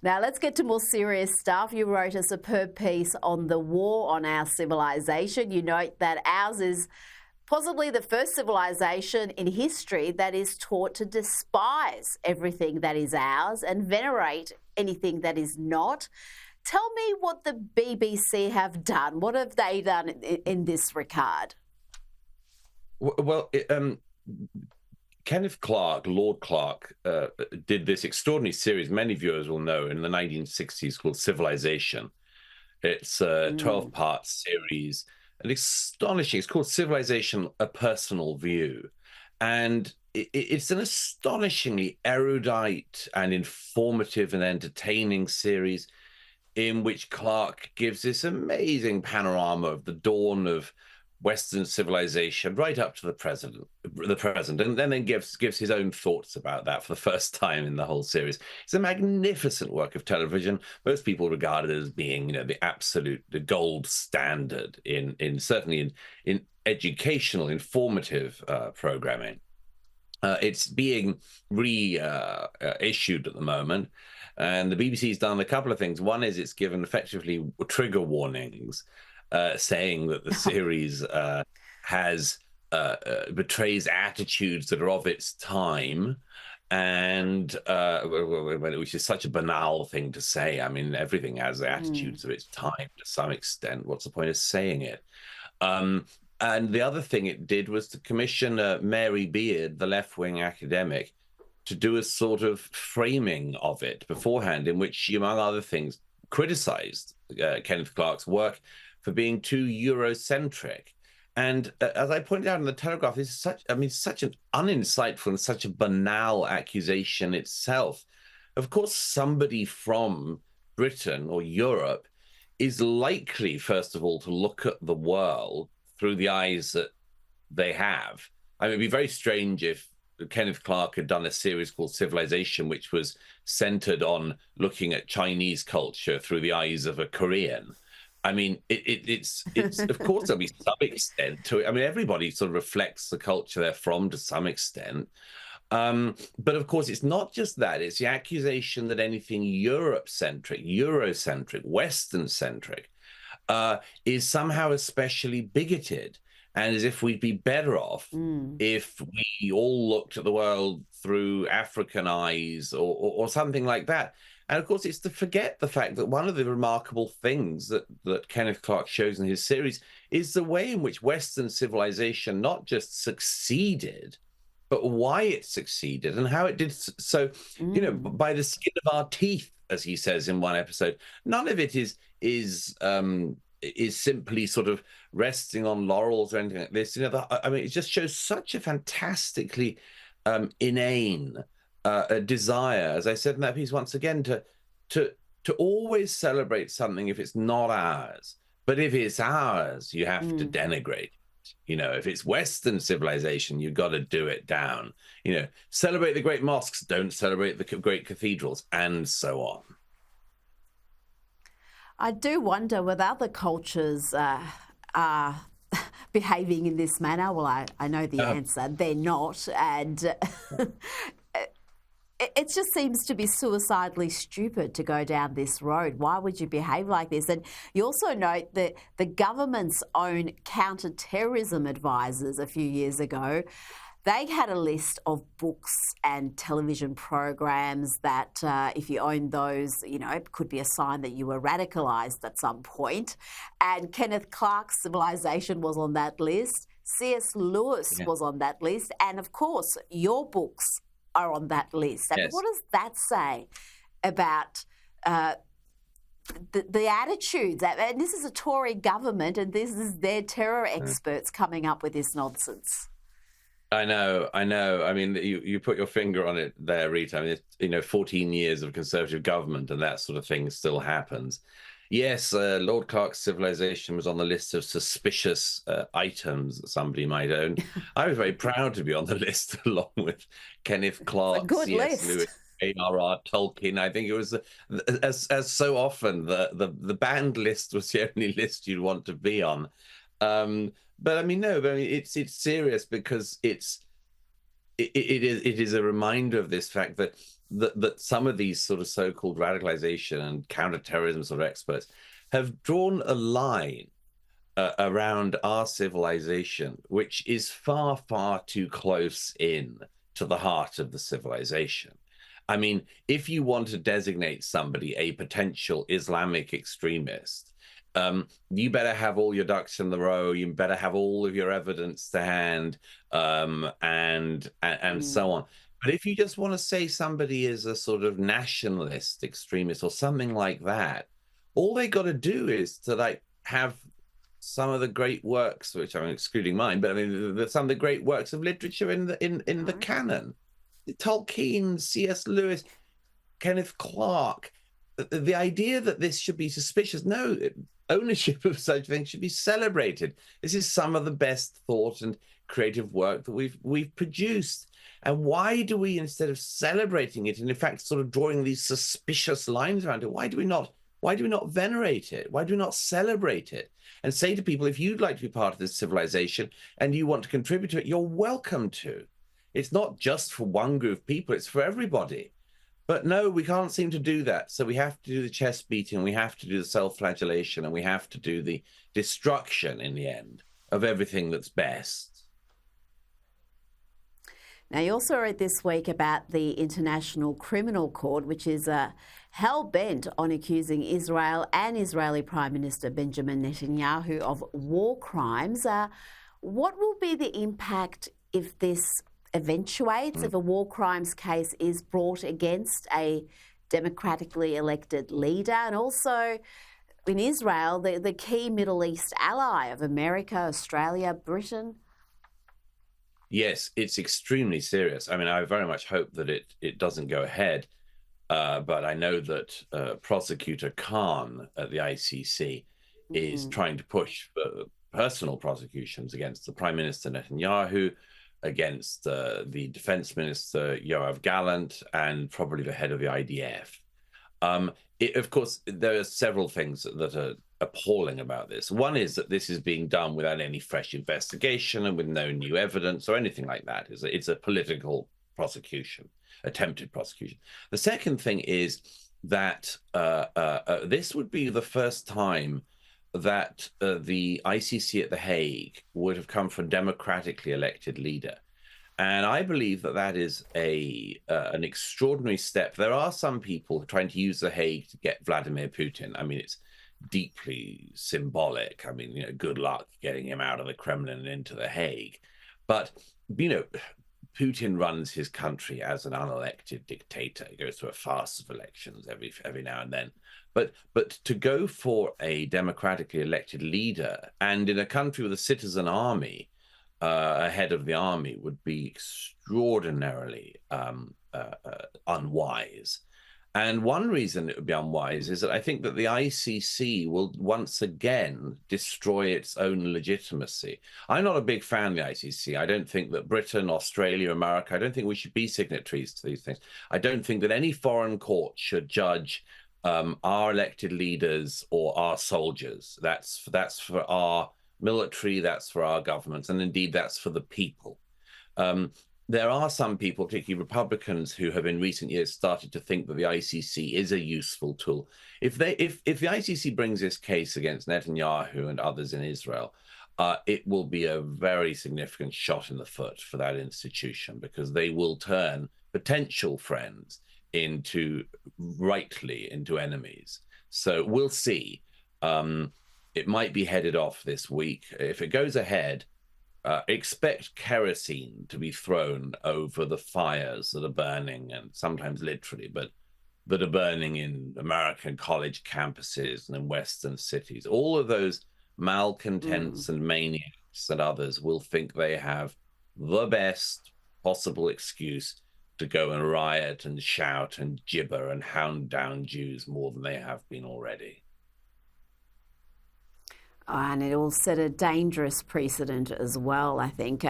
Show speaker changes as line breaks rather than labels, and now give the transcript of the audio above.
Now, let's get to more serious stuff. You wrote a superb piece on the war on our civilization. You note that ours is possibly the first civilization in history that is taught to despise everything that is ours and venerate anything that is not. Tell me what the BBC have done. What have they done in this regard?
Well, Kenneth Clarke, Lord Clarke, did this extraordinary series, many viewers will know, in the 1960s called Civilization. It's a 12-part series, and astonishing. It's called Civilization, A Personal View. And it's an astonishingly erudite and informative and entertaining series in which Clarke gives this amazing panorama of the dawn of Western civilization right up to the present, and then gives his own thoughts about that for the first time in the whole series. It's a magnificent work of television. Most people regard it as being, the gold standard in certainly in educational, informative programming. It's being reissued at the moment, and the BBC's done a couple of things. One is it's given effectively trigger warnings, saying that the series betrays attitudes that are of its time, and which is such a banal thing to say. I mean, everything has the attitudes of its time to some extent. What's the point of saying it? And the other thing it did was to commission Mary Beard, the left-wing academic, to do a sort of framing of it beforehand, in which she, among other things, criticized Kenneth Clarke's work for being too Eurocentric. And as I pointed out in the Telegraph, this is such an uninsightful and such a banal accusation itself. Of course, somebody from Britain or Europe is likely, first of all, to look at the world through the eyes that they have. I mean, it'd be very strange if Kenneth Clarke had done a series called Civilization, which was centered on looking at Chinese culture through the eyes of a Korean. I mean, it's of course there'll be some extent to it. I mean, everybody sort of reflects the culture they're from to some extent. But of course, it's not just that. It's the accusation that anything Eurocentric, Western-centric is somehow especially bigoted, and as if we'd be better off if we all looked at the world through African eyes or something like that. And of course, it's to forget the fact that one of the remarkable things that Kenneth Clarke shows in his series is the way in which Western civilization not just succeeded, but why it succeeded and how it did so, by the skin of our teeth, as he says in one episode. None of it is simply sort of resting on laurels or anything like this. I mean, it just shows such a fantastically inane a desire, as I said in that piece once again, to always celebrate something if it's not ours. But if it's ours, you have to denigrate it. If it's Western civilization, you've got to do it down. Celebrate the great mosques, don't celebrate the great cathedrals, and so on.
I do wonder whether other cultures are behaving in this manner. Well, I know the answer. They're not. And it just seems to be suicidally stupid to go down this road. Why would you behave like this? And you also note that the government's own counter-terrorism advisors a few years ago, they had a list of books and television programs that if you owned those, it could be a sign that you were radicalised at some point. And Kenneth Clarke's Civilization was on that list. C.S. Lewis was on that list. And, of course, your books are on that list. And what does that say about the attitudes? And this is a Tory government, and this is their terror experts coming up with this nonsense.
I know. I mean, you put your finger on it there, Rita. I mean, 14 years of Conservative government and that sort of thing still happens. Yes, Lord Clarke's Civilization was on the list of suspicious items that somebody might own. I was very proud to be on the list along with Kenneth Clarke, C.S. Lewis, JRR Tolkien. I think it was, as so often, the banned list was the only list you'd want to be on. But I mean, it's serious because it is a reminder of this fact that that some of these sort of so-called radicalization and counterterrorism sort of experts have drawn a line around our civilization, which is far, far too close in to the heart of the civilization. I mean, if you want to designate somebody a potential Islamic extremist, you better have all your ducks in the row. You better have all of your evidence to hand, and so on. But if you just want to say somebody is a sort of nationalist extremist or something like that, all they got to do is to like have some of the great works, which I'm excluding mine, but I mean some of the great works of literature in the canon. Tolkien, C.S. Lewis, Kenneth Clarke. The idea that this should be suspicious, no, ownership of such things should be celebrated. This is some of the best thought and creative work that we've produced. And why do we, instead of celebrating it and in fact sort of drawing these suspicious lines around it, why do we not venerate it? Why do we not celebrate it and say to people, if you'd like to be part of this civilization and you want to contribute to it, you're welcome to. It's not just for one group of people, it's for everybody. But no, we can't seem to do that. So we have to do the chest beating, we have to do the self-flagellation, and we have to do the destruction in the end of everything that's best.
Now, you also wrote this week about the International Criminal Court, which is hell-bent on accusing Israel and Israeli Prime Minister Benjamin Netanyahu of war crimes. What will be the impact if this eventuates, if a war crimes case is brought against a democratically elected leader, and also in Israel, the key Middle East ally of America, Australia, Britain?
Yes, it's extremely serious. I mean, I very much hope that it doesn't go ahead, but I know that Prosecutor Khan at the ICC is trying to push for personal prosecutions against the Prime Minister Netanyahu, against the Defense Minister Yoav Gallant, and probably the head of the IDF. Of course, there are several things that are appalling about this. One is that this is being done without any fresh investigation and with no new evidence or anything like that. It's a political prosecution, attempted prosecution. The second thing is that this would be the first time that the ICC at The Hague would have come from a democratically elected leader. And I believe that that is an extraordinary step. There are some people trying to use The Hague to get Vladimir Putin. I mean, it's deeply symbolic. I mean, you know, good luck getting him out of the Kremlin and into The Hague. But, you know, Putin runs his country as an unelected dictator. He goes through a farce of elections every now and then. But to go for a democratically elected leader, and in a country with a citizen army, head of the army, would be extraordinarily unwise. And one reason it would be unwise is that I think that the ICC will once again destroy its own legitimacy. I'm not a big fan of the ICC. I don't think that Britain, Australia, America, I don't think we should be signatories to these things. I don't think that any foreign court should judge our elected leaders or our soldiers. That's for our military, that's for our governments, and indeed that's for the people. There are some people, particularly Republicans, who have in recent years started to think that the ICC is a useful tool. If the ICC brings this case against Netanyahu and others in Israel, it will be a very significant shot in the foot for that institution, because they will turn potential friends into enemies. So we'll see. It might be headed off this week. If it goes ahead, expect kerosene to be thrown over the fires that are burning, and sometimes literally, but that are burning in American college campuses and in Western cities. All of those malcontents and maniacs and others will think they have the best possible excuse to go and riot and shout and gibber and hound down Jews more than they have been already.
And it will set a dangerous precedent as well, I think.